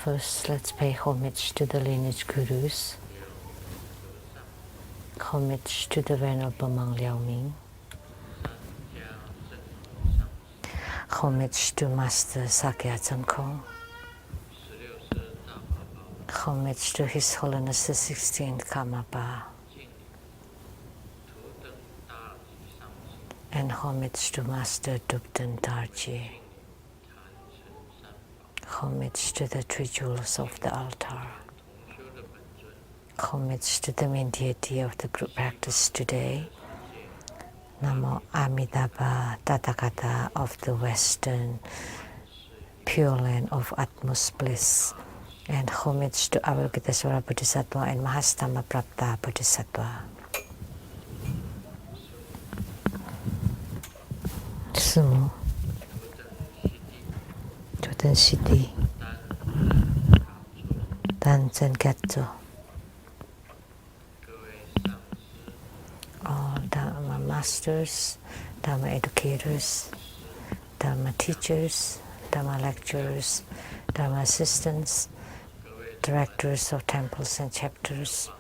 First, let's pay homage to the lineage gurus. Homage to the Venerable Monk Liao Ming. Homage to Master Sakya Tsongkhong. Homage to His Holiness the 16th Karmapa. And homage to Master Dubden Darji. Homage to the three jewels of the altar. Homage to the main deity of the group practice today. Namo Amitabha Tathagata of the Western Pure Land of utmost bliss. And homage to Avalokitesvara Bodhisattva and Mahastama Prapta Bodhisattva. Sumo Jordan City Tanzan Gatso. All Dharma masters, Dharma educators, Dharma teachers, Dharma lecturers, Dharma assistants, directors of temples and chapters,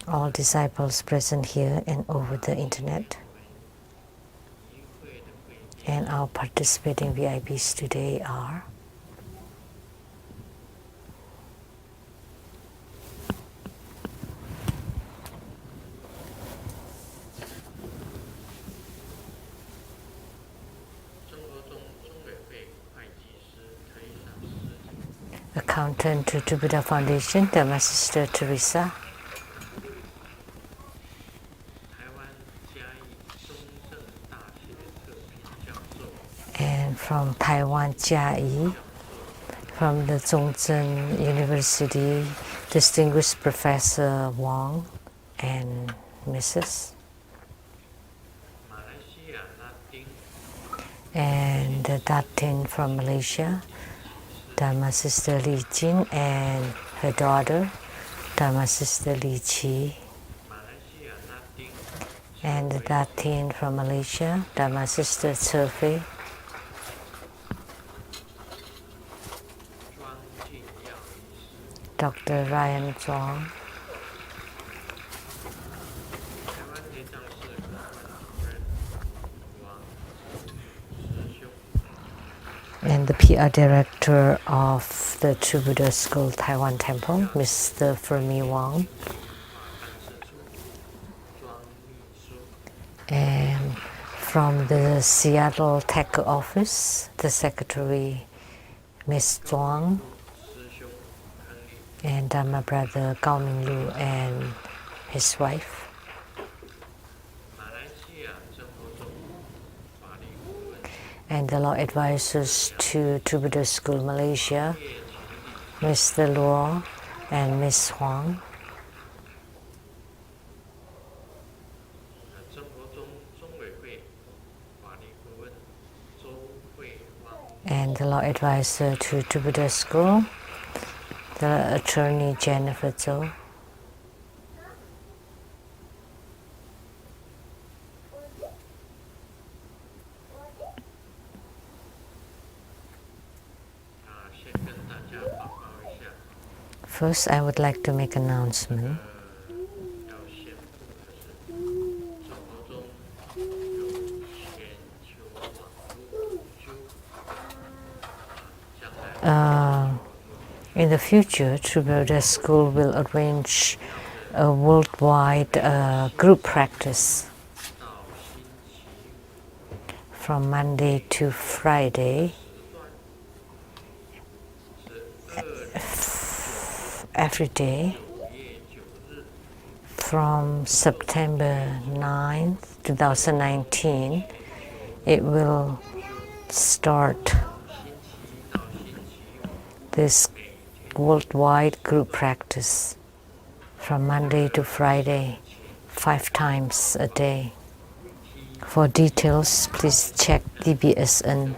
all disciples present here and over the internet, and our participating VIPs today are Accountant to Buddha Foundation, Dharma Sister Teresa. And from Taiwan, Jia, from the Zhongzhen University, Distinguished Professor Wang and Mrs. And Datin from Malaysia, Dharma Sister Li Jin and her daughter, Dharma Sister Li Chi. And Datin from Malaysia, Dharma Sister Tsurfei. Dr. Ryan Zhuang. And the PR director of the True Buddha School Taiwan Temple, Mr. Fermi Wang. And from the Seattle Tech Office, the secretary, Ms. Zhuang. And Dharma brother Gao Minglu and his wife. And the law advisors to True Buddha School Malaysia, Mr. Luo and Ms. Huang. And the law advisor to True Buddha School, the attorney Jennifer Zhou. First, I would like to make an announcement. In the future, True Buddha School will arrange a worldwide group practice from Monday to Friday, every day, from September 9th, 2019. It will start this worldwide group practice from Monday to Friday, 5 times a day. For details, please check TBSN.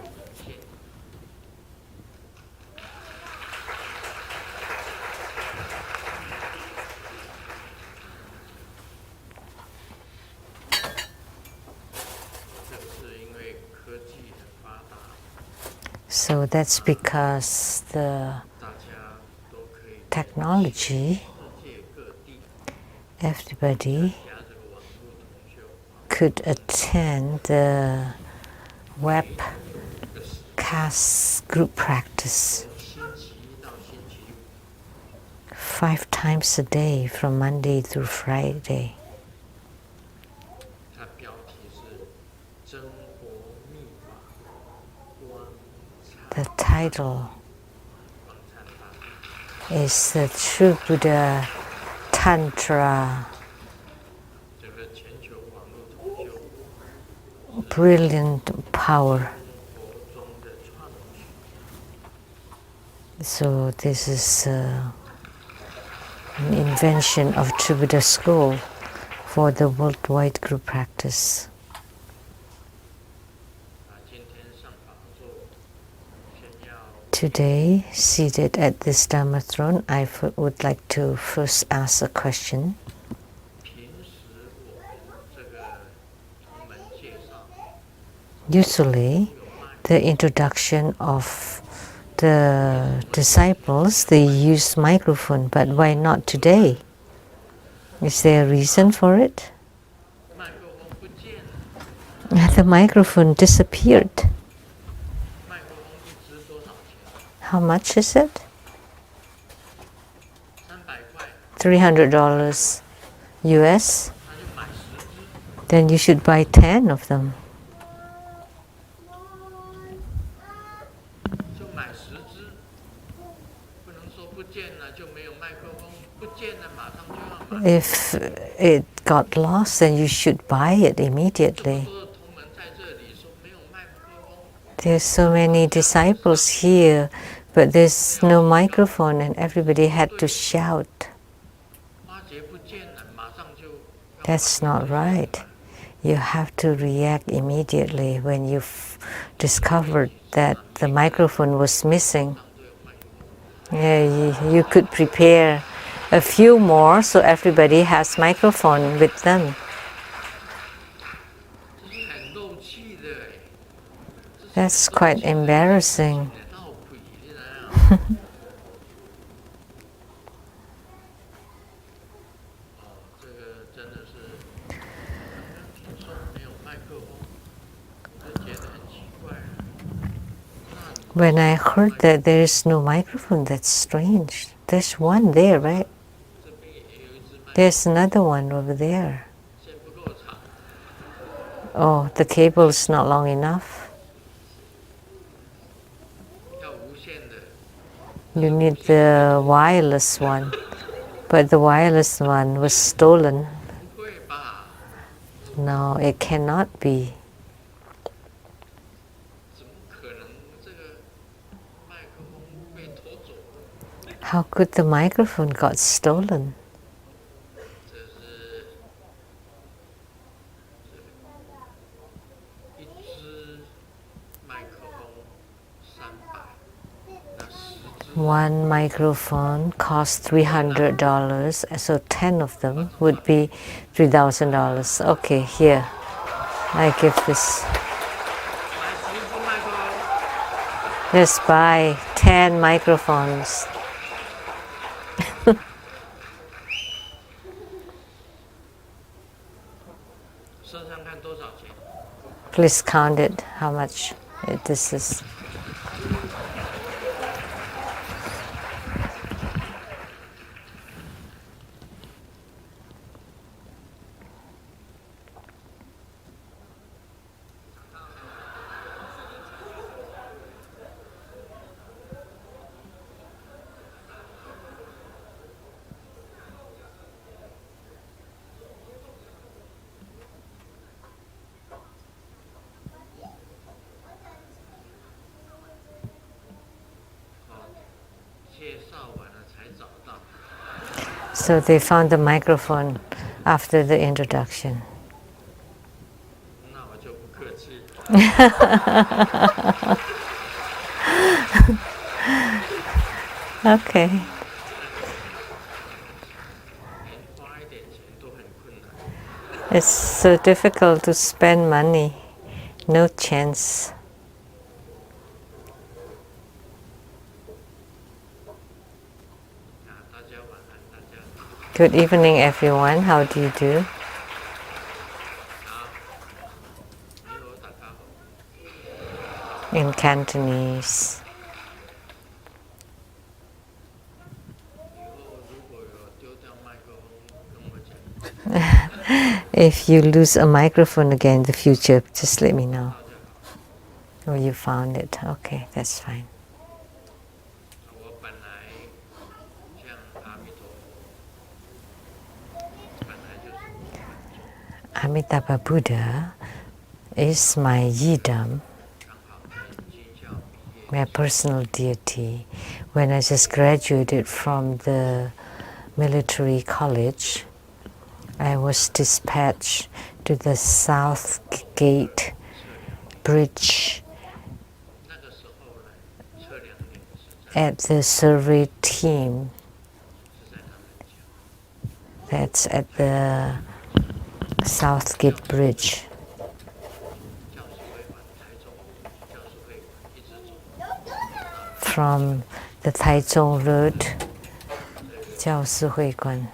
So that's because the technology, everybody could attend the webcast group practice 5 times a day from Monday through Friday. The title is the True Buddha Tantra Brilliant Power. So this is an invention of True Buddha School for the worldwide group practice. Today, seated at this Dharma throne, I would like to first ask a question. Usually, the introduction of the disciples, they use microphone, but why not today? Is there a reason for it? The microphone disappeared. How much is it? $300 US. Then you should buy 10 of them. If it got lost, then you should buy it immediately. There's so many disciples here, but there's no microphone and everybody had to shout. That's not right. You have to react immediately when you've discovered that the microphone was missing. Yeah, you could prepare a few more so everybody has microphone with them. That's quite embarrassing. When I heard that there is no microphone, that's strange. There's one there, right? There's another one over there. Oh, the cable is not long enough. You need the wireless one, but the wireless one was stolen. No, it cannot be. How could the microphone got stolen? One microphone costs $300, so 10 of them would be $3,000. Okay, here, I give this. Let's buy 10 microphones. Please count it, how much this is. So they found the microphone after the introduction. Okay. It's so difficult to spend money. No chance. Good evening, everyone. How do you do? In Cantonese. If you lose a microphone again in the future, just let me know. Oh, you found it. Okay, that's fine. Amitabha Buddha is my yidam, my personal deity. When I just graduated from the military college, I was dispatched to the South Gate Bridge at the survey team that's at the Southgate Bridge. From the Taichung Road, 教师会馆.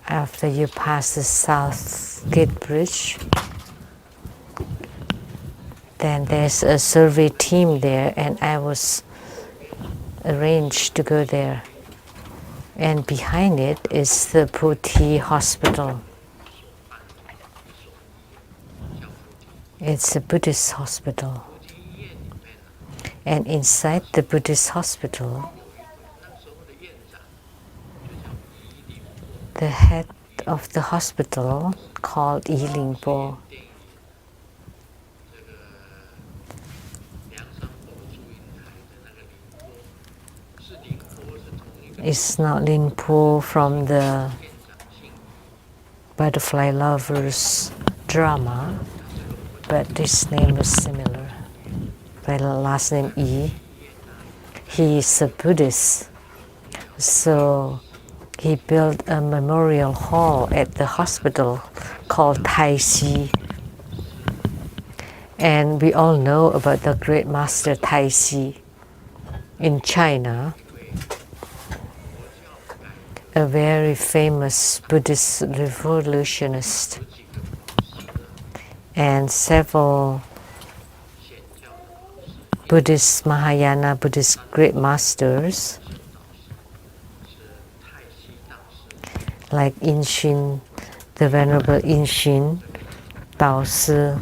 After you pass the Southgate Bridge, then there's a survey team there, and I was arranged to go there. And behind it is the Poti Hospital. It's a Buddhist hospital. And inside the Buddhist hospital, the head of the hospital, called Yilingpo, is not Linpo from the Butterfly Lovers drama, but his name is similar. By the last name Yi. He is a Buddhist, so he built a memorial hall at the hospital called Tai Si. And we all know about the great master Tai Si in China, a very famous Buddhist revolutionist. And several Buddhist Mahayana Buddhist great masters like Inshin, the Venerable Inshin Baosi,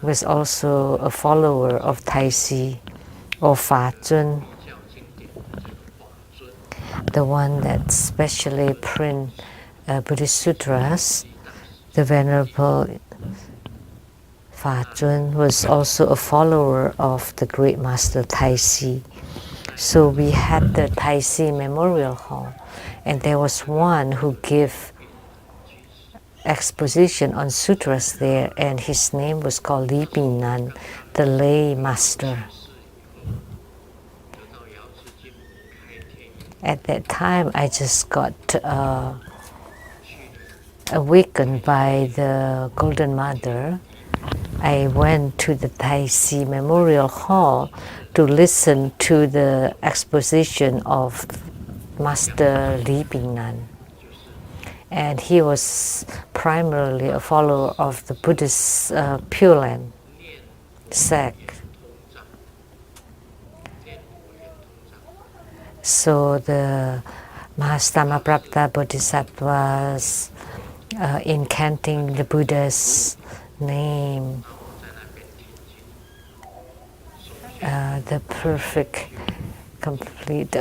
was also a follower of Tai Si, or Fa Zun, the one that specially print Buddhist sutras. The Venerable Fa Zun was also a follower of the great master Tai Si. So we had the Tai Si Memorial Hall, and there was one who gave exposition on sutras there, and his name was called Li Bingnan, the lay master. At that time, I just got awakened by the Golden Mother. I went to the Tai Si Memorial Hall to listen to the exposition of Master Li Bingnan. And he was primarily a follower of the Buddhist Pure Land sect. So the Mahastamaprapta Bodhisattvas incanting the Buddha's name, the perfect, complete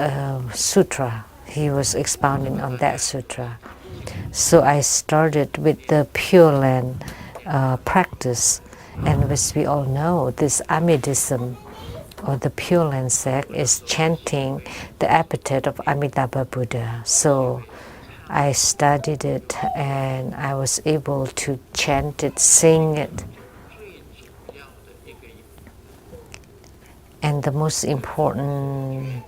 sutra. He was expounding on that sutra. So I started with the Pure Land practice, and as we all know, this Amidism, or the Pure Land sect, is chanting the epithet of Amitabha Buddha. So I studied it, and I was able to chant it, sing it. And the most important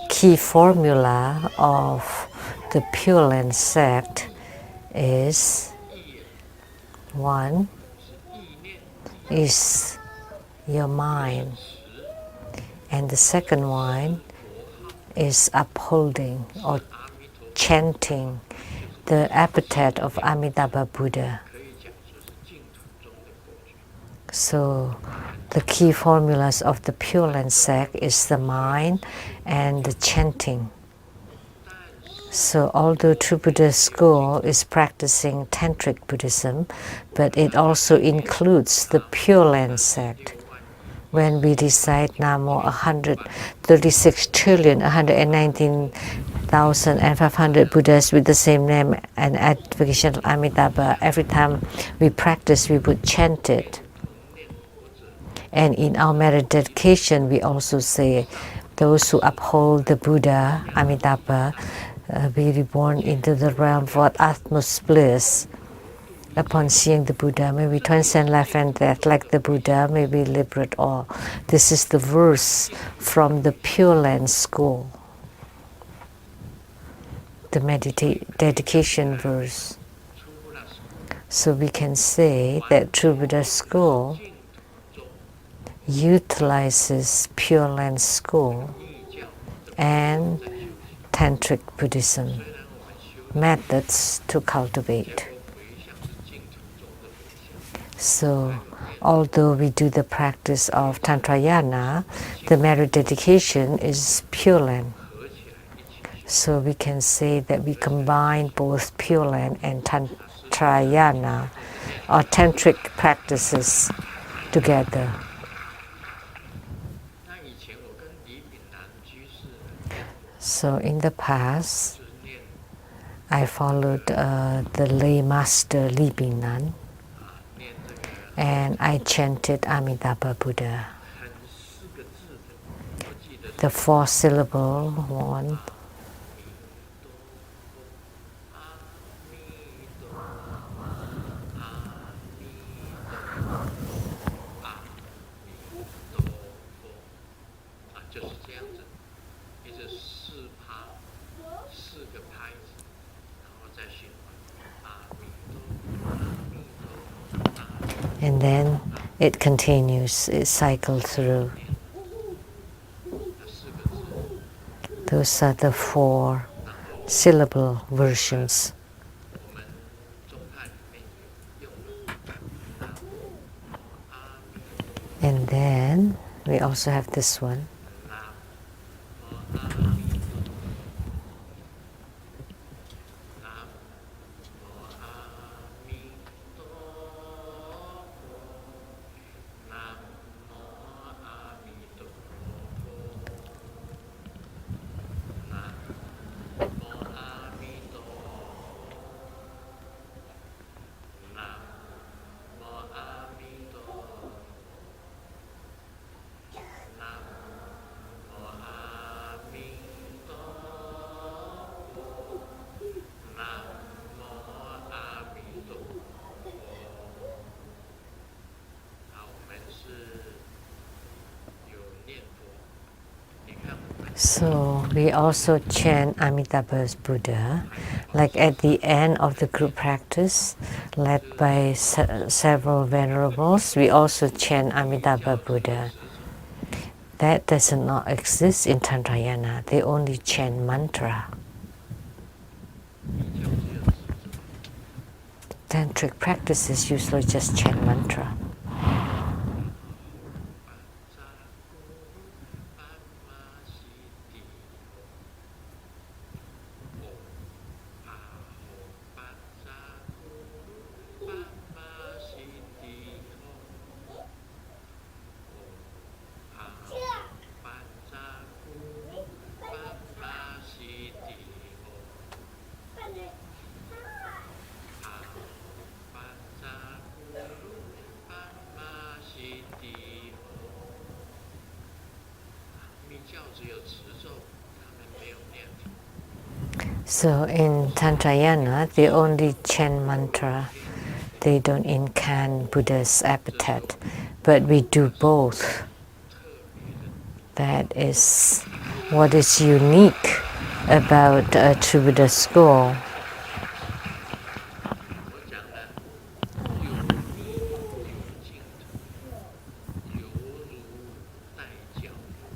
key formula of the Pure Land sect is, one is your mind. And the second one is upholding or chanting the epithet of Amitabha Buddha. So the key formulas of the Pure Land sect is the mind and the chanting. So although True Buddha school is practicing Tantric Buddhism, but it also includes the Pure Land sect. When we recite Namo 136,119,500 Buddhas with the same name and advocation of Amitabha, every time we practice, we would chant it. And in our merit dedication, we also say, those who uphold the Buddha, Amitabha, be reborn into the realm of utmost bliss. Upon seeing the Buddha, may we transcend life and death like the Buddha, may we liberate all. This is the verse from the Pure Land school, the dedication verse. So we can say that True Buddha school utilizes Pure Land school and Tantric Buddhism methods to cultivate. So although we do the practice of Tantrayana, the merit dedication is Pure Land. So we can say that we combine both Pure Land and Tantrayana or Tantric practices together. So in the past, I followed the lay master Li Bingnan, and I chanted Amitabha Buddha, the 4-syllable one. And then it continues, it cycles through. Those are the 4-syllable versions. And then we also have this one. So we also chant Amitabha's Buddha, like at the end of the group practice, led by several venerables. We also chant Amitabha Buddha. That does not exist in Tantrayana. They only chant mantra. Tantric practices usually just chant mantra. So in Tantrayana, they only chant mantra. They don't incant Buddha's epithet, but we do both. That is what is unique about True Buddha school.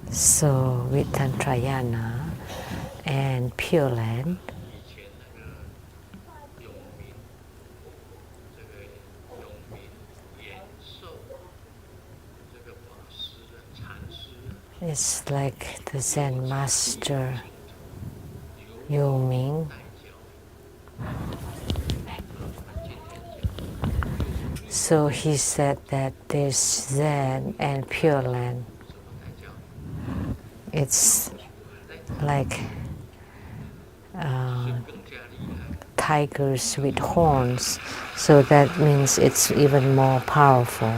So with Tantrayana and Pure Land, it's like the Zen master Yu Ming. So he said that there's Zen and Pure Land. It's like tigers with horns, so that means it's even more powerful.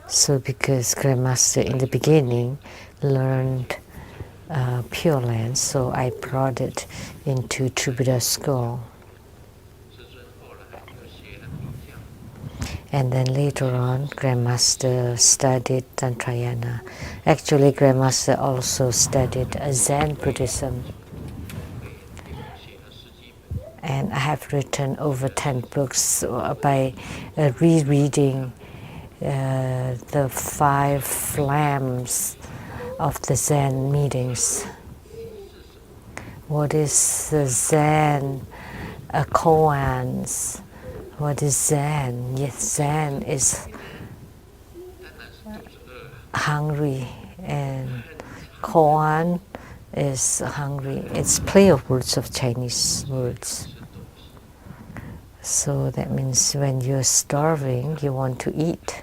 So because Grandmaster in the beginning learned Pure Land, so I brought it into Troubadour School. And then later on, Grandmaster studied Tantrayana. Actually, Grandmaster also studied Zen Buddhism. And I have written over 10 books by rereading the 5 flames of the Zen meetings. What is the Zen koans? What is Zen? Yes, Zen is hungry, and koan is hungry. It's play of words of Chinese words. So that means when you're starving, you want to eat.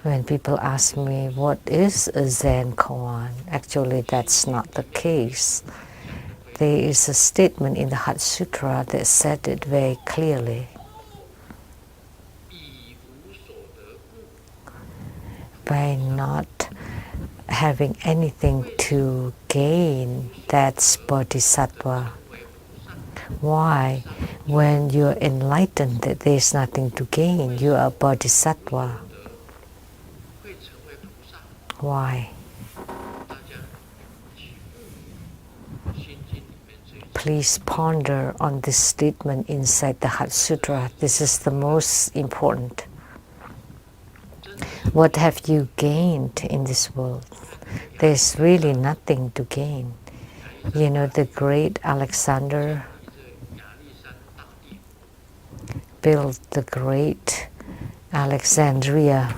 When people ask me what is a Zen koan, actually that's not the case. There is a statement in the Heart Sutra that said it very clearly. By not having anything to gain, that's bodhisattva. Why? When you're enlightened, that there's nothing to gain, you are bodhisattva. Why? Please ponder on this statement inside the Heart Sutra. This is the most important. What have you gained in this world? There's really nothing to gain. You know, the great Alexander built the great Alexandria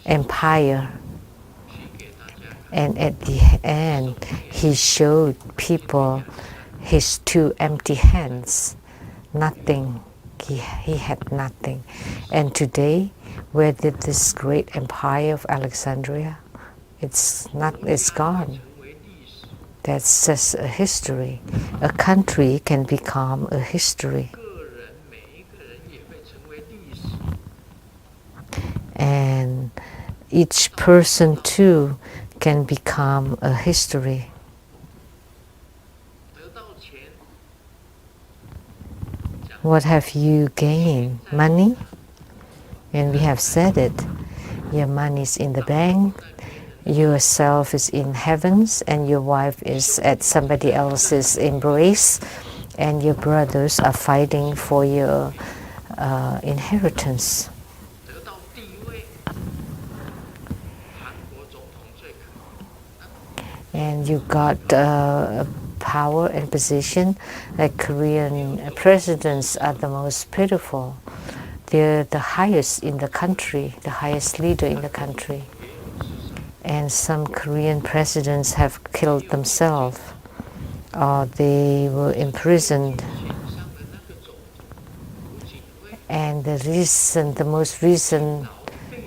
empire, and at the end he showed people his 2 empty hands. Nothing. He had nothing. And today, where did this great empire of Alexandria? It's gone. That's just a history. A country can become a history. And each person too can become a history. What have you gained? Money? And we have said it. Your money is in the bank, yourself is in heavens, and your wife is at somebody else's embrace, and your brothers are fighting for your inheritance. And you got power and position. Like Korean presidents are the most pitiful. They're the highest in the country, the highest leader in the country. And some Korean presidents have killed themselves, or they were imprisoned. And the most recent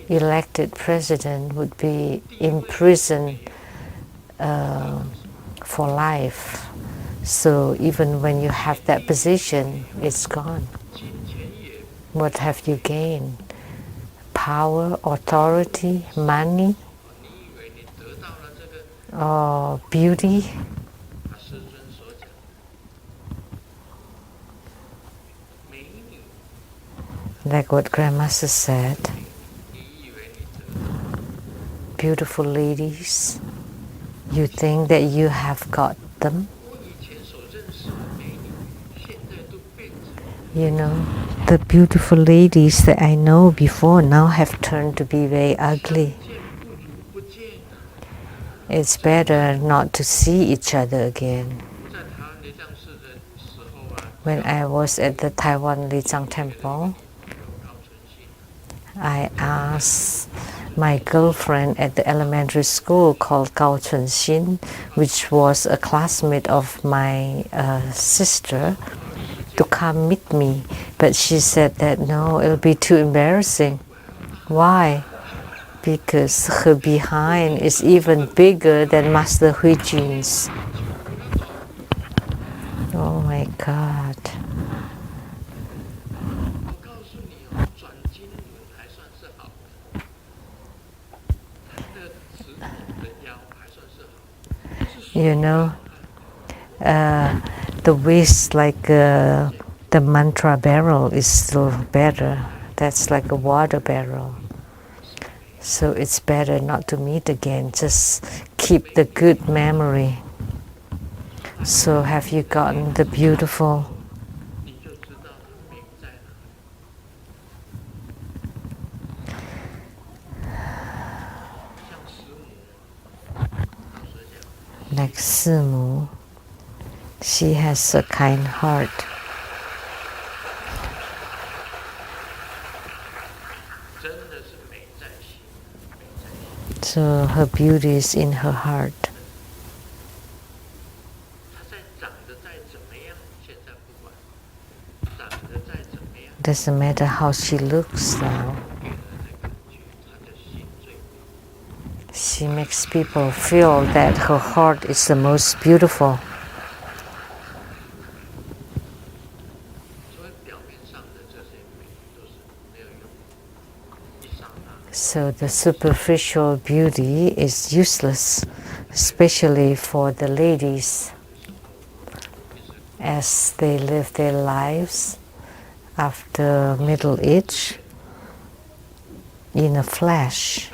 elected president would be imprisoned for life. So even when you have that position, it's gone. What have you gained? Power, authority, money, or beauty? Like what Grandmaster said, beautiful ladies, you think that you have got them? You know, the beautiful ladies that I know before now have turned to be very ugly. It's better not to see each other again. When I was at the Taiwan Lijiang Temple, I asked my girlfriend at the elementary school called Gao Chunxin, which was a classmate of my sister, to come meet me. But she said that no, it'll be too embarrassing. Why? Because her behind is even bigger than Master Huijin's. Oh my God. You know, the waist like the mantra barrel is still better. That's like a water barrel. So it's better not to meet again. Just keep the good memory. So have you gotten the beautiful like Simu? She has a kind heart. So her beauty is in her heart. Doesn't matter how she looks now. She makes people feel that her heart is the most beautiful. So the superficial beauty is useless, especially for the ladies as they live their lives after middle age in a flash.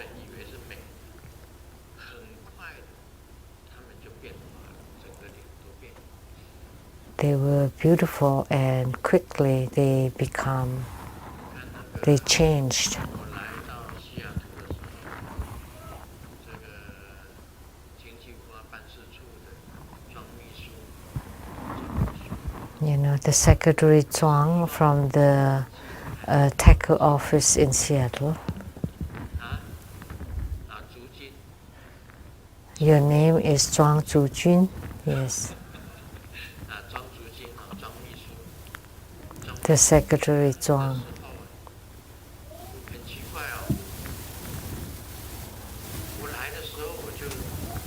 They were beautiful and quickly they changed. You know, the Secretary Zhuang from the tackle office in Seattle. Your name is Zhuang Zhujun? Yes. The Secretary Zhuang.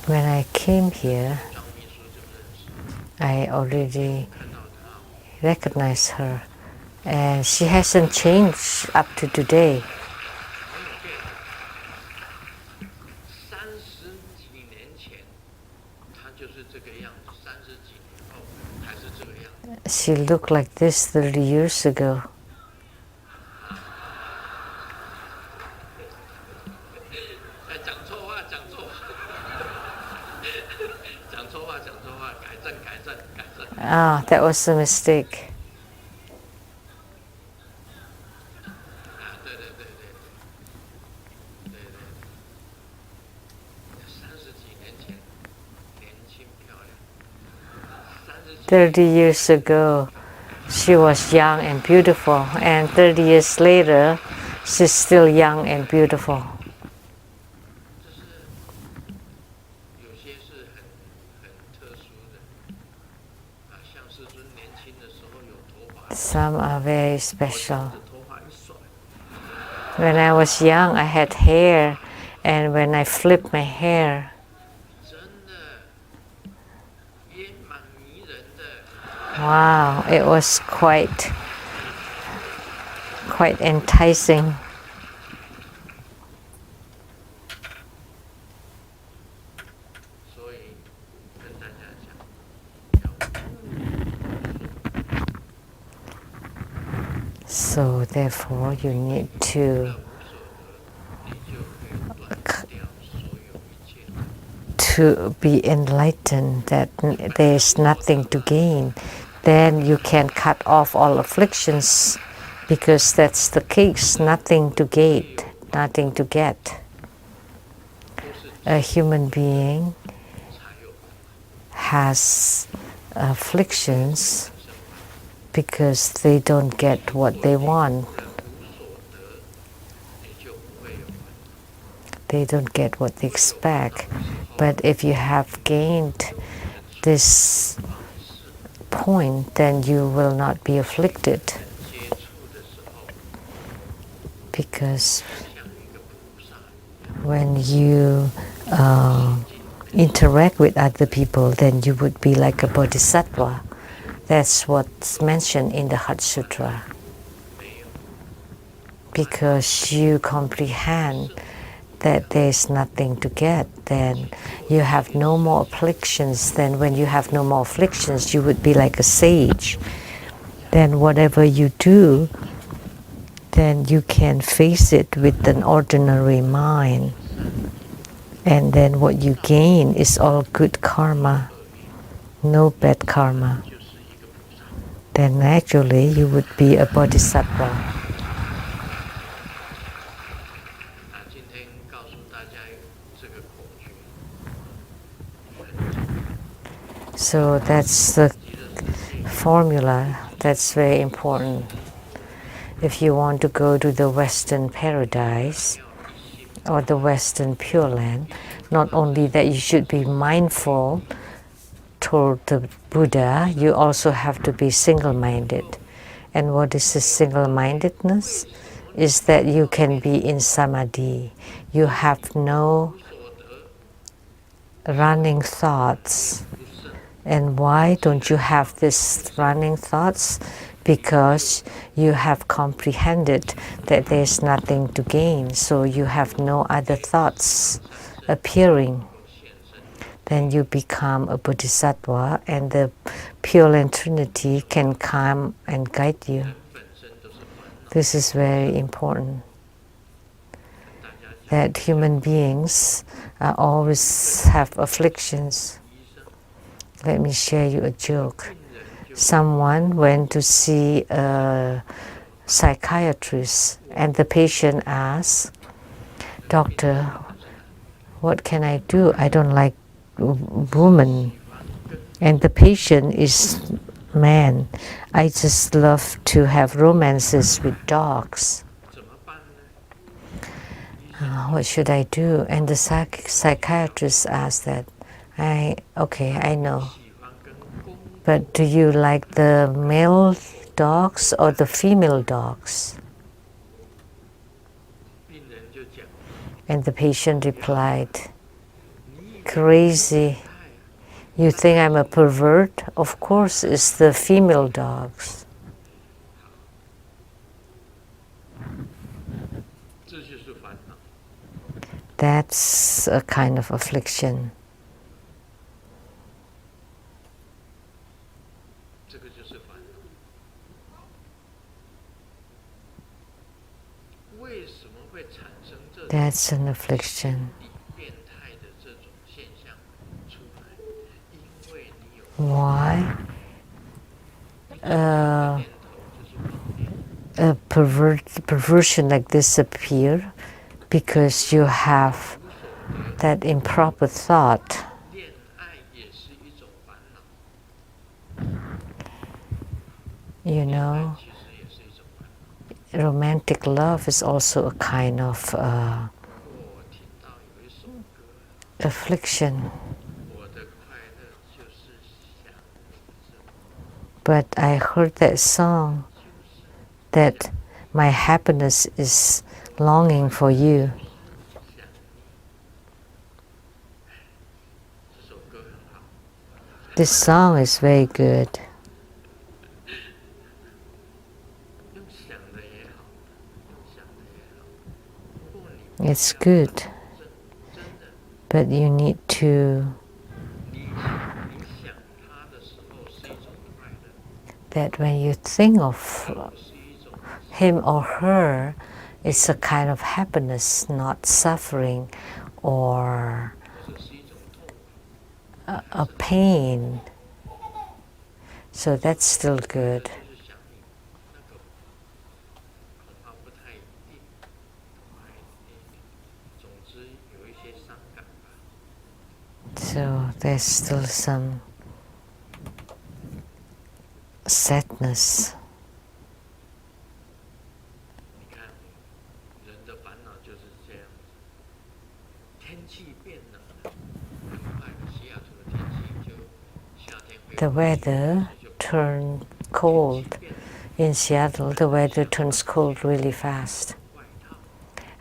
When I came here, I already recognized her, and she hasn't changed up to today. She looked like this 30 years ago. Ah, that was a mistake. "30 years ago, she was young and beautiful, and 30 years later, she's still young and beautiful." Some are very special. When I was young, I had hair, and when I flipped my hair, wow, it was quite enticing. So therefore, you need to be enlightened that there is nothing to gain. then you can cut off all afflictions, because that's the case, nothing to gain, nothing to get. A human being has afflictions because they don't get what they want. They don't get what they expect. But if you have gained this point, then you will not be afflicted. Because when you interact with other people, then you would be like a bodhisattva. That's what's mentioned in the Heart Sutra. Because you comprehend that there's nothing to get, then you have no more afflictions. Then when you have no more afflictions, you would be like a sage. Then whatever you do, then you can face it with an ordinary mind. And then what you gain is all good karma, no bad karma. Then naturally you would be a bodhisattva. So that's the formula that's very important. If you want to go to the Western paradise or the Western Pure Land, not only that you should be mindful toward the Buddha, you also have to be single-minded. And what is this single-mindedness? Is that you can be in samadhi. You have no running thoughts. And why don't you have this running thoughts? Because you have comprehended that there's nothing to gain, so you have no other thoughts appearing. Then you become a bodhisattva, and the Pure Land Trinity can come and guide you. This is very important. That human beings always have afflictions. Let me share you a joke. Someone went to see a psychiatrist, and the patient asked, "Doctor, what can I do? I don't like women." And the patient is man. "I just love to have romances with dogs. What should I do?" And the psychiatrist asked that, "Okay, I know. But do you like the male dogs or the female dogs?" And the patient replied, "Crazy. You think I'm a pervert? Of course it's the female dogs." That's a kind of affliction. That's an affliction. Why? A perversion like this appear because you have that improper thought. You know, romantic love is also a kind of affliction. But I heard that song that my happiness is longing for you. This song is very good. It's good, but you need to that when you think of him or her, it's a kind of happiness, not suffering or a pain. So that's still good. So there's still some sadness. The weather turned cold. In Seattle, the weather turns cold really fast.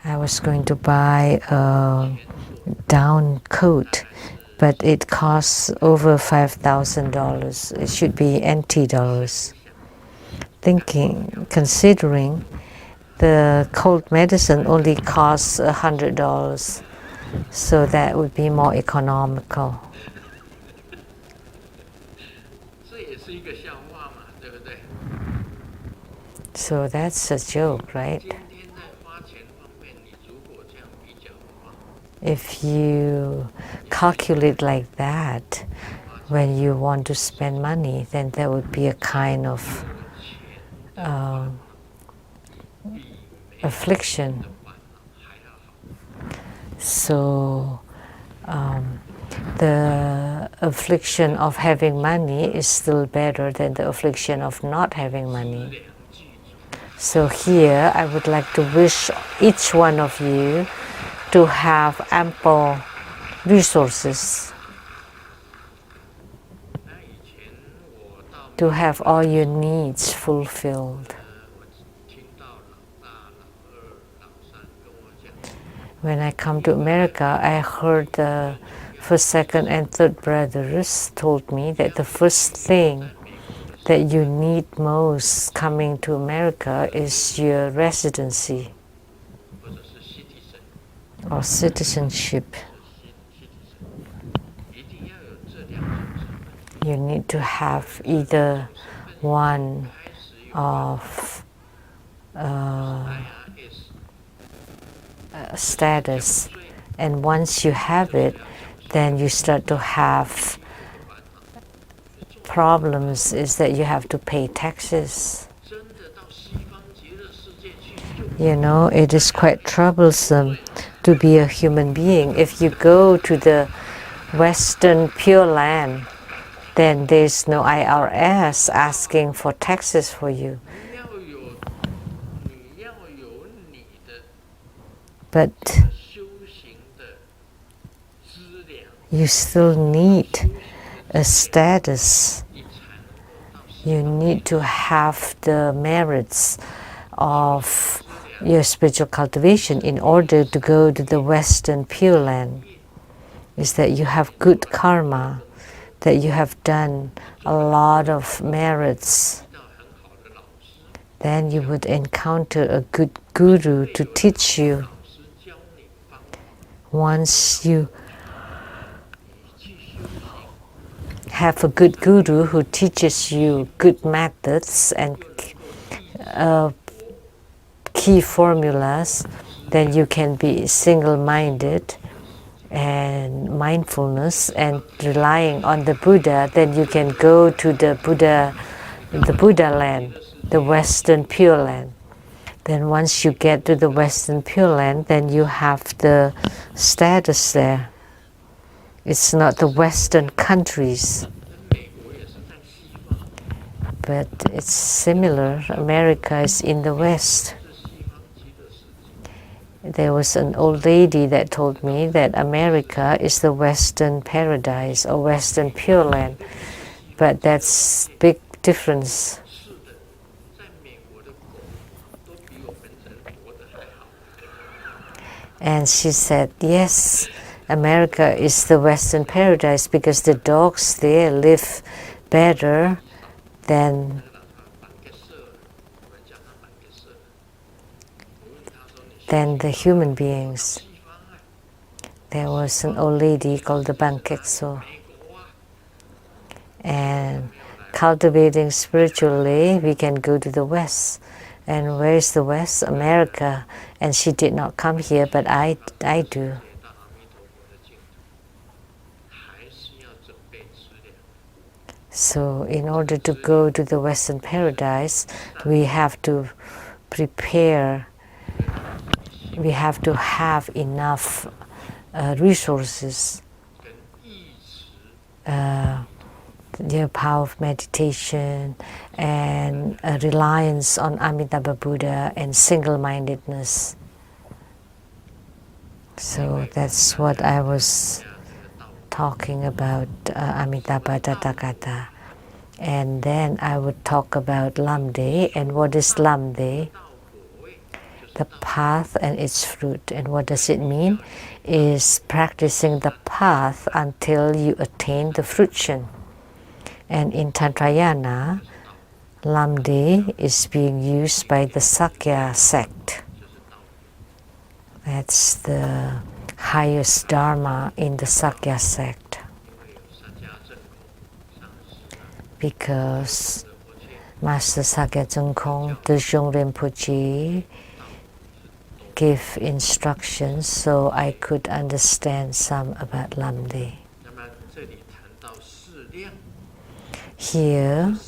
I was going to buy a down coat, but it costs over $5,000. It should be NT dollars. Considering the cold medicine only costs $100, so that would be more economical. So that's a joke, right? If you calculate like that, when you want to spend money, then there would be a kind of affliction. So the affliction of having money is still better than the affliction of not having money. So here I would like to wish each one of you to have ample resources, to have all your needs fulfilled. When I come to America, I heard the first, second, and third brothers told me that the first thing that you need most coming to America is your residency or citizenship. You need to have either one of status, and once you have it, then you start to have problems, is that you have to pay taxes. You know, it is quite troublesome to be a human being. If you go to the Western Pure Land, then there's no IRS asking for taxes for you. But you still need a status. You need to have the merits of your spiritual cultivation in order to go to the Western Pure Land. Is that you have good karma, that you have done a lot of merits. Then you would encounter a good guru to teach you. Once you have a good guru who teaches you good methods and key formulas, then you can be single-minded and mindfulness and relying on the Buddha. Then you can go to the Buddha land, the Western Pure Land. Then once you get to the Western Pure Land, then you have the status there. It's not the Western countries, but it's similar. America is in the West. There was an old lady that told me that America is the Western paradise or Western Pure Land, but that's big difference. And she said, yes, America is the Western paradise because the dogs there live better than the human beings. There was an old lady called the Bankekso. And cultivating spiritually, we can go to the West. And where is the West? America. And she did not come here, but I do. So in order to go to the Western paradise, we have to prepare, we have to have enough resources, the power of meditation and a reliance on Amitabha Buddha and single-mindedness. So that's what I was talking about, Amitabha Tathagata. And then I would talk about Lamdre. And what is Lamdre? The path and its fruit. And what does it mean? Is practicing the path until you attain the fruition. And in Tantrayana, Lamdre is being used by the Sakya sect. That's the highest dharma in the Sakya sect. Because Master Sakya Tsongkhong, Dezhong Rinpoche, gave instructions so I could understand some about Lamdre. Here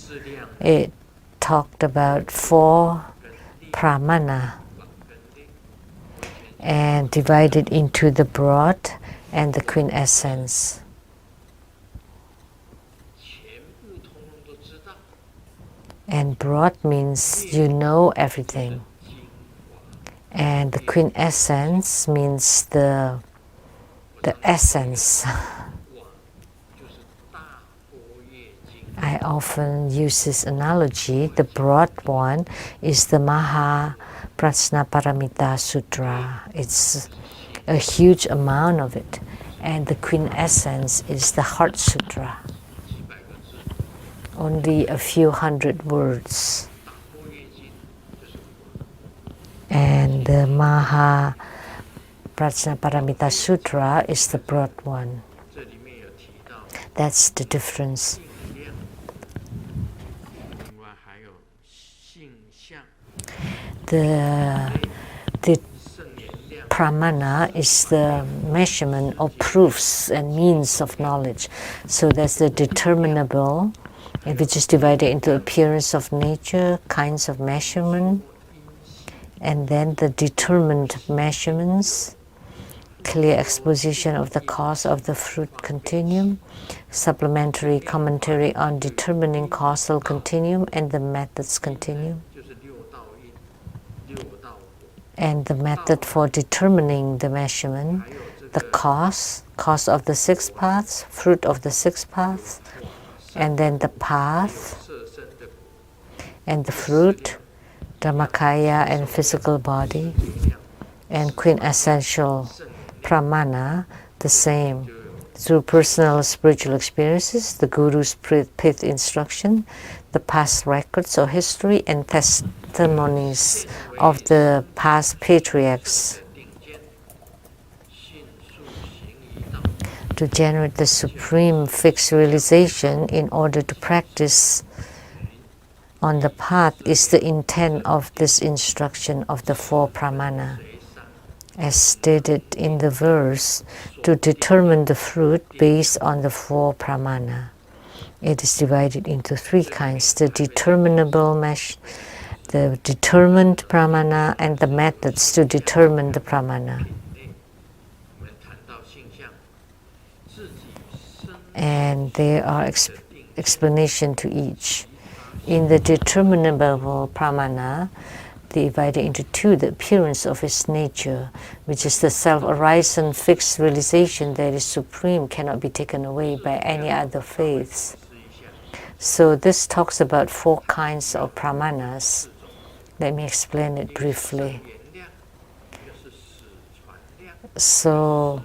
it talked about 4 pramana and divided into the broad and the quintessence. And broad means you know everything. And the quintessence means the essence. I often use this analogy. The broad one is the Maha Prajnaparamita Sutra. It's a huge amount of it. And the quintessence is the Heart Sutra. Only a few hundred words. And the Maha Prajnaparamita Sutra is the broad one. That's the difference. The pramana is the measurement of proofs and means of knowledge. So that's the determinable, which is divided into appearance of nature, kinds of measurement, and then the determined measurements, clear exposition of the cause of the fruit continuum, supplementary commentary on determining causal continuum and the methods continuum, and the method for determining the measurement, the cause of the 6 paths, fruit of the 6 paths, and then the path and the fruit, Dhammakaya and physical body, and quintessential pramana, the same. Through personal spiritual experiences, the Guru's pith instruction, the past records or history, and testimonies of the past patriarchs, to generate the supreme fixed realization in order to practice on the path is the intent of this instruction of the 4 pramana. As stated in the verse, to determine the fruit based on the 4 pramana. It is divided into 3 kinds: the determinable the determined pramana, and the methods to determine the pramana. And there are explanations to each. In the determinable pramana, divided into 2, the appearance of its nature, which is the self-arising fixed realization that is supreme, cannot be taken away by any other faiths. So this talks about 4 kinds of pramanas. Let me explain it briefly. So,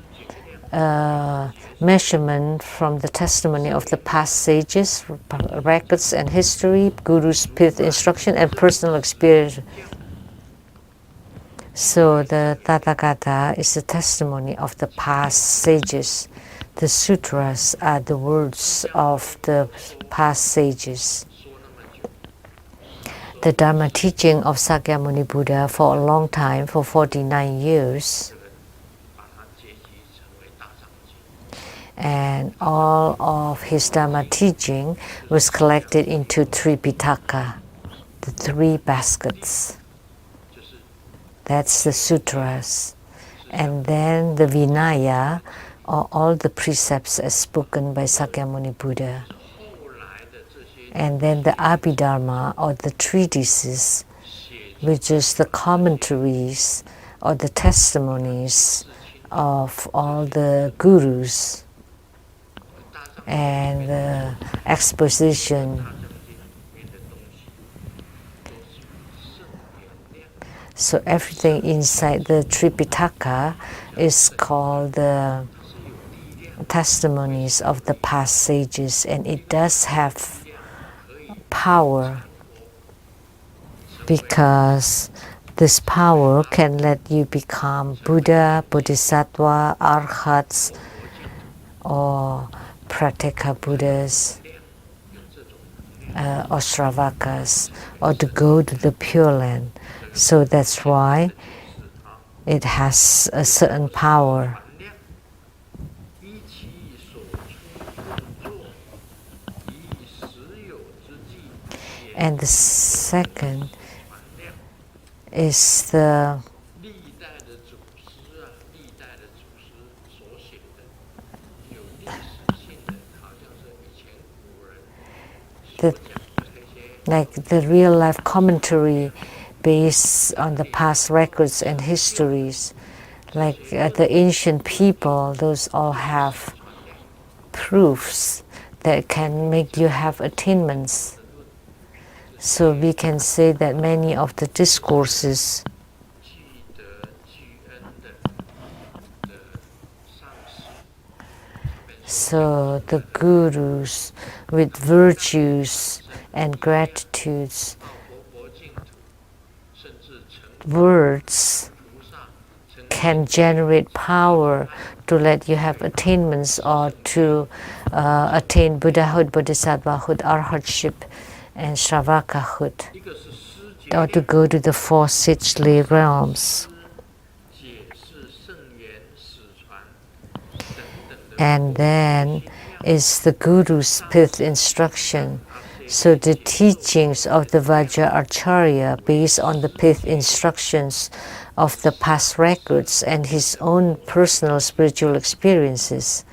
measurement from the testimony of the past sages, records and history, Guru's pith instruction, and personal experience. So the Tathagata is the testimony of the past sages. The sutras are the words of the past sages. The Dharma teaching of Sakyamuni Buddha for a long time, for 49 years, and all of his Dharma teaching was collected into 3 Pitaka, the 3 baskets. That's the sutras. And then the Vinaya, or all the precepts as spoken by Sakyamuni Buddha. And then the Abhidharma, or the treatises, which is the commentaries or the testimonies of all the gurus, and the exposition. So everything inside the Tripitaka is called the testimonies of the past sages, and it does have power, because this power can let you become Buddha, Bodhisattva, Arhats, or Prateka Buddhas, or Shravakas, or to go to the Pure Land. So that's why it has a certain power. And the second is the real life commentary based on the past records and histories. Like the ancient people, those all have proofs that can make you have attainments. So we can say that many of the discourses so the gurus with virtues and gratitudes, words can generate power to let you have attainments, or to attain Buddhahood, Bodhisattvahood, Arhatship, and Shravakahood, or to go to the 4 sagely realms. And then is the Guru's 5th instruction. So the teachings of the Vajracharya based on the 5th instructions of the past records and his own personal spiritual experiences.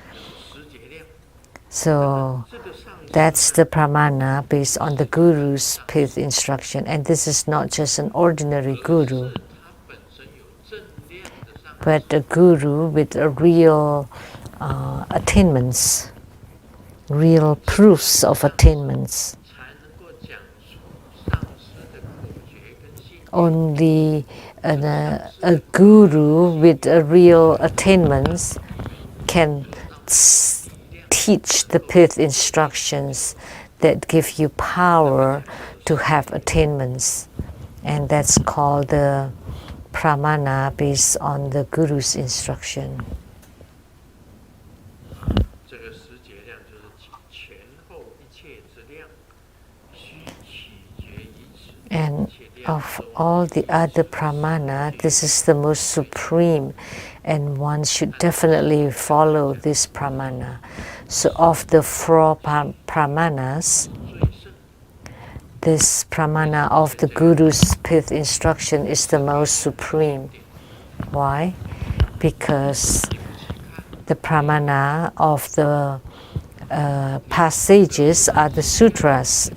So that's the pramana based on the Guru's 5th instruction. And this is not just an ordinary Guru, but a Guru with a real attainments, real proofs of attainments. Only a Guru with a real attainments can teach the 5th instructions that give you power to have attainments, and that's called the pramana based on the Guru's instruction. And of all the other pramana, this is the most supreme, and one should definitely follow this pramana. So of the 4 pramanas, this pramana of the Guru's 5th instruction is the most supreme. Why? Because the pramana of the past sages are the sutras.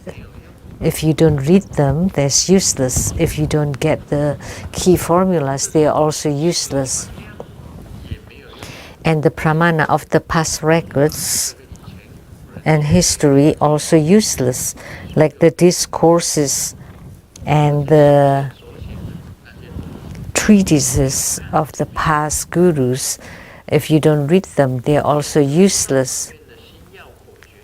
If you don't read them, they're useless. If you don't get the key formulas, they are also useless. And the pramana of the past records and history also useless, like the discourses and the treatises of the past gurus. If you don't read them, they are also useless.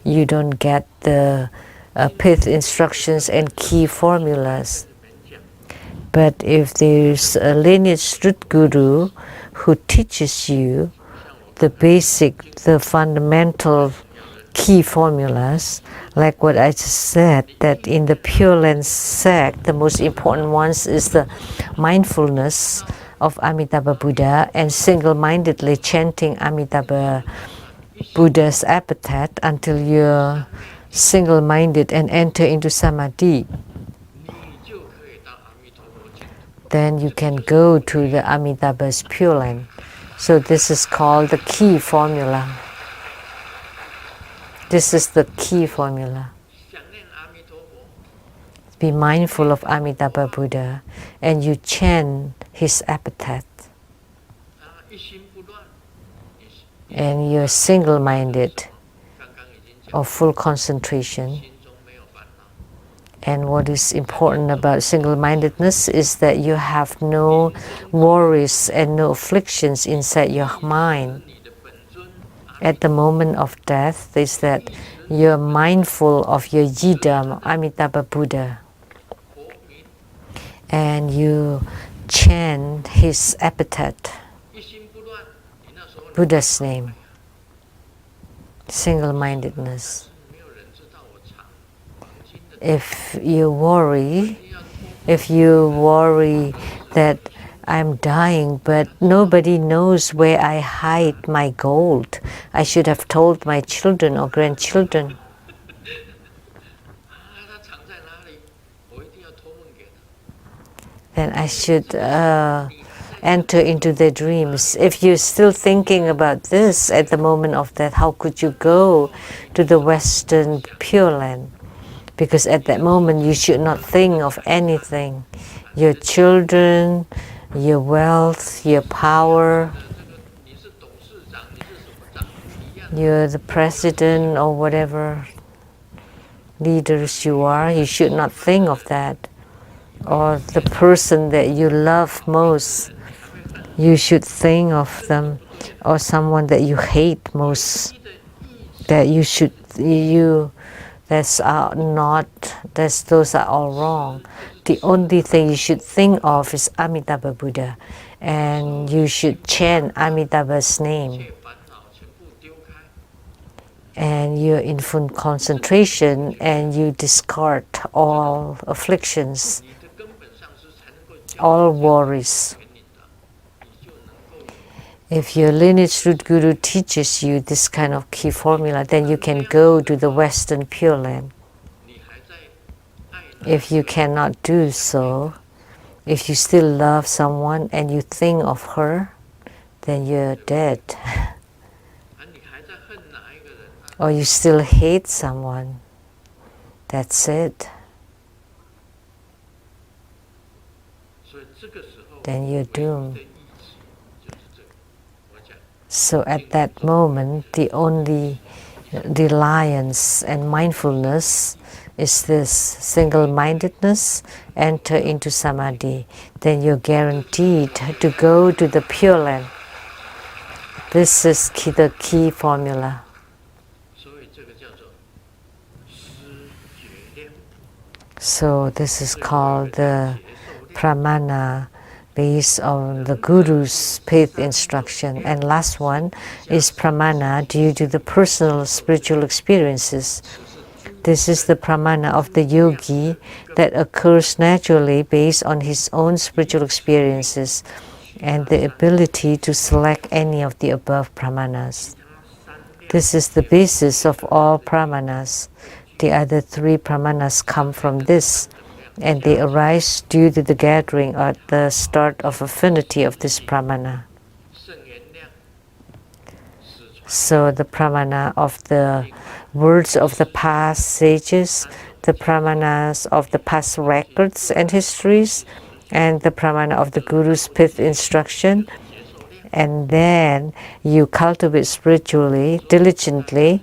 You don't get the 5th instructions and key formulas. But if there's a lineage street guru who teaches you the basic, the fundamental key formulas, like what I just said, that in the Pure Land sect, the most important ones is the mindfulness of Amitabha Buddha and single-mindedly chanting Amitabha Buddha's appetite until you're single-minded and enter into samadhi, then you can go to the Amitabha's Pure Land. So this is called the key formula. This is the key formula. Be mindful of Amitabha Buddha and you chant his appetite. And you're single-minded or full concentration. And what is important about single-mindedness is that you have no worries and no afflictions inside your mind. At the moment of death is that you're mindful of your yidam, Amitabha Buddha. And you chant his appetite, Buddha's name. Single-mindedness. If you worry that I'm dying, but nobody knows where I hide my gold, I should have told my children or grandchildren. Then I should enter into their dreams. If you're still thinking about this at the moment of death, how could you go to the Western Pure Land? Because at that moment you should not think of anything. Your children, your wealth, your power, you're the president or whatever leaders you are, you should not think of that. Or the person that you love most, you should think of them. Or someone that you hate most, that you should, those are all wrong. The only thing you should think of is Amitabha Buddha, and you should chant Amitabha's name. And you're in full concentration and you discard all afflictions, all worries. If your lineage root guru teaches you this kind of key formula, then you can go to the Western Pure Land. If you cannot do so, if you still love someone and you think of her, then you're dead. Or you still hate someone, that's it. Then you're doomed. So at that moment, the only reliance and mindfulness is this single-mindedness, enter into samadhi. Then you're guaranteed to go to the Pure Land. This is the key formula. So this is called the pramana, based on the Guru's path instruction. And last one is pramana due to the personal spiritual experiences. This is the pramana of the yogi that occurs naturally based on his own spiritual experiences and the ability to select any of the above pramanas. This is the basis of all pramanas. The other three pramanas come from this, and they arise due to the gathering at the start of affinity of this pramana. So the pramana of the words of the past sages, the pramanas of the past records and histories, and the pramana of the Guru's path instruction. And then you cultivate spiritually, diligently,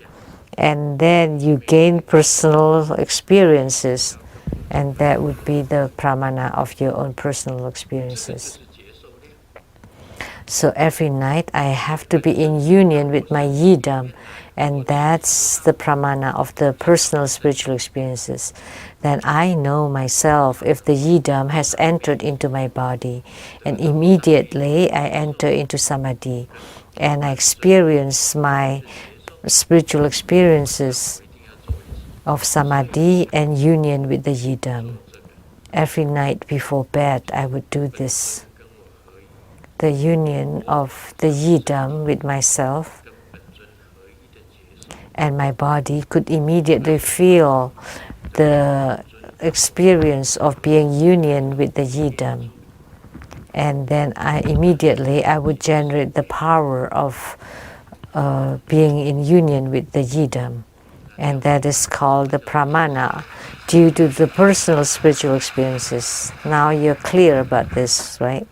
and then you gain personal experiences. And that would be the pramana of your own personal experiences. So every night I have to be in union with my yidam, and that's the pramana of the personal spiritual experiences. Then I know myself if the yidam has entered into my body, and immediately I enter into samadhi, and I experience my spiritual experiences of samadhi and union with the yidam. Every night before bed I would do this. The union of the yidam with myself and my body could immediately feel the experience of being union with the yidam. And then I would generate the power of being in union with the yidam. And that is called the pramana, due to the personal spiritual experiences. Now you're clear about this, right?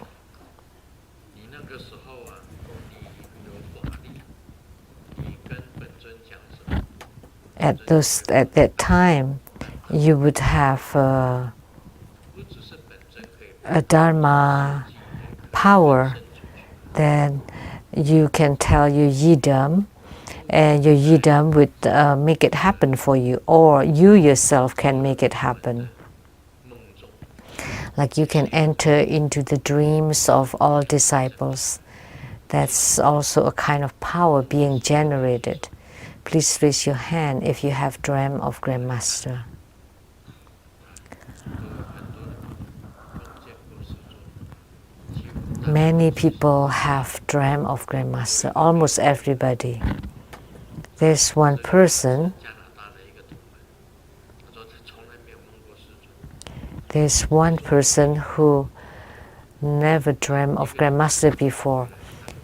At that time, you would have a dharma power. Then you can tell your yidam, and your yidam would make it happen for you, or you yourself can make it happen. Like you can enter into the dreams of all disciples. That's also a kind of power being generated. Please raise your hand if you have dreamt of Grandmaster. Many people have dreamt of Grandmaster, almost everybody. There's one person, who never dreamt of Grandmaster before,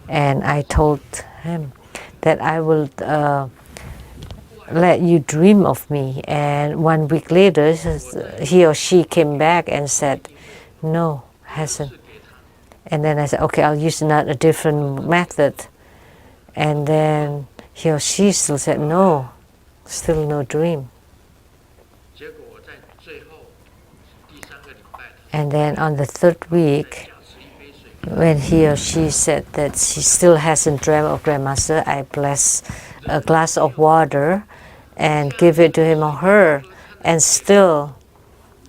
and I told him that I will let you dream of me, and 1 week later he or she came back and said, no, hasn't. And then I said, okay, I'll use a different method. And then he or she still said, no, still no dream. And then on the 3rd week, when he or she said that she still hasn't dreamt of Grandmaster, I bless a glass of water and give it to him or her, and still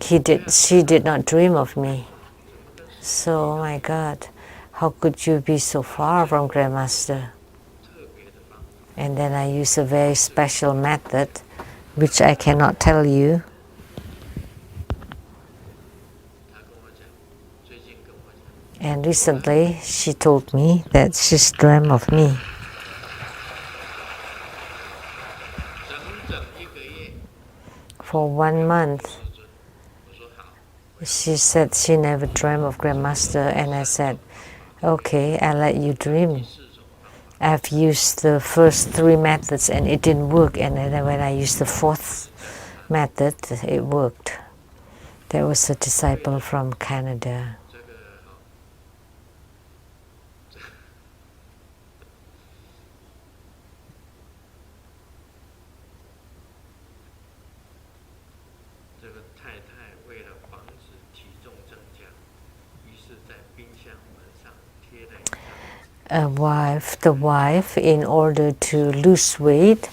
she did not dream of me. So, oh my God, how could you be so far from Grandmaster? And then I use a very special method, which I cannot tell you. And recently, she told me that she's dreamt of me. For 1 month, she said she never dreamt of Grandmaster, and I said, okay, I'll let you dream. I've used the first 3 methods and it didn't work, and then when I used the 4th method, it worked. There was a disciple from Canada. The wife, in order to lose weight,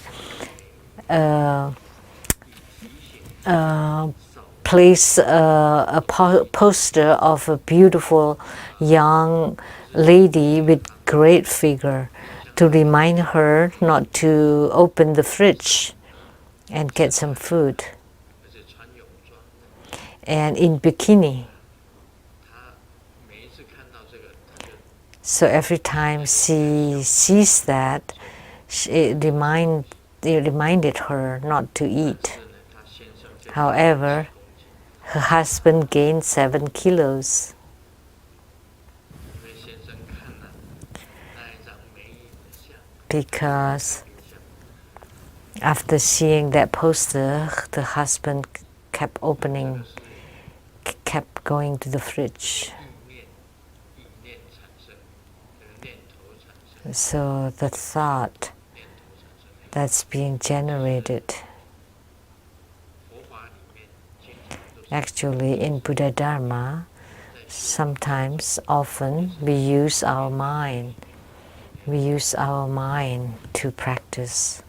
place a poster of a beautiful young lady with great figure to remind her not to open the fridge and get some food. And in bikini. So every time she sees that, it reminded her not to eat. However, her husband gained 7 kilos. Because after seeing that poster, the husband kept going to the fridge. So the thought that's being generated. Actually, in Buddha Dharma, often, we use our mind. We use our mind to practice.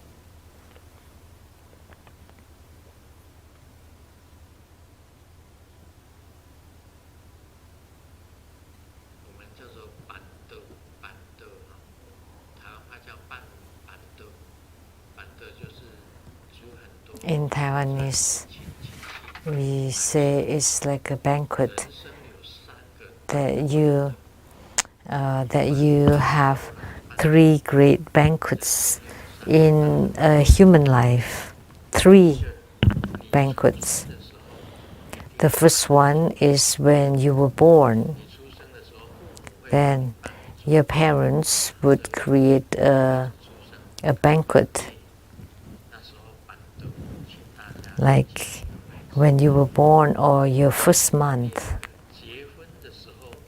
In Taiwanese, we say it's like a banquet, that you have 3 great banquets in a human life, 3 banquets. The first one is when you were born. Then your parents would create a banquet, like when you were born or your first month.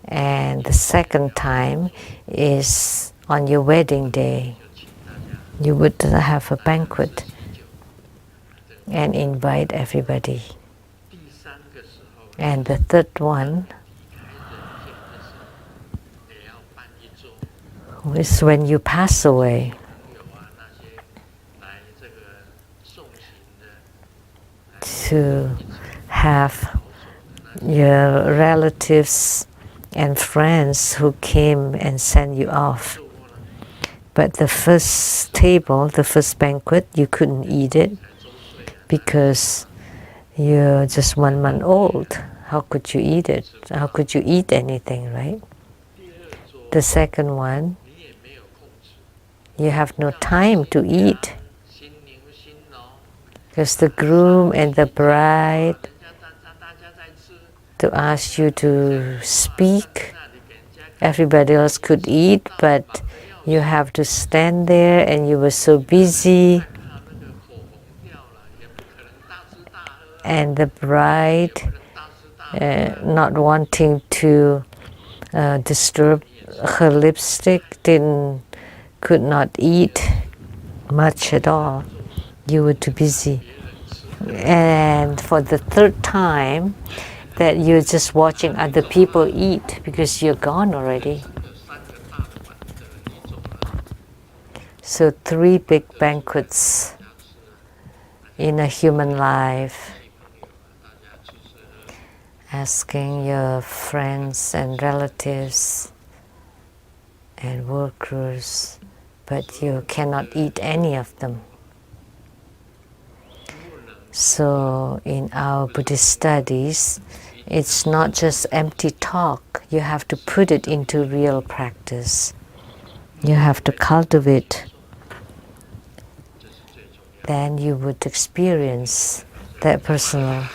And the second time is on your wedding day. You would have a banquet and invite everybody. And the third one is when you pass away. To have your relatives and friends who came and sent you off. But the first table, the first banquet, you couldn't eat it because you're just 1 month old. How could you eat it? How could you eat anything, right? The second one, you have no time to eat because the groom and the bride to ask you to speak. Everybody else could eat, but you have to stand there and you were so busy. And the bride not wanting to disturb her lipstick could not eat much at all. You were too busy. And for the third time, that you're just watching other people eat because you're gone already. So 3 big banquets in a human life, asking your friends and relatives and workers, but you cannot eat any of them. So in our Buddhist studies, it's not just empty talk. You have to put it into real practice. You have to cultivate. Then you would experience that personal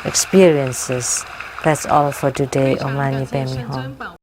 experiences. That's all for today. Om Mani Padme Hum.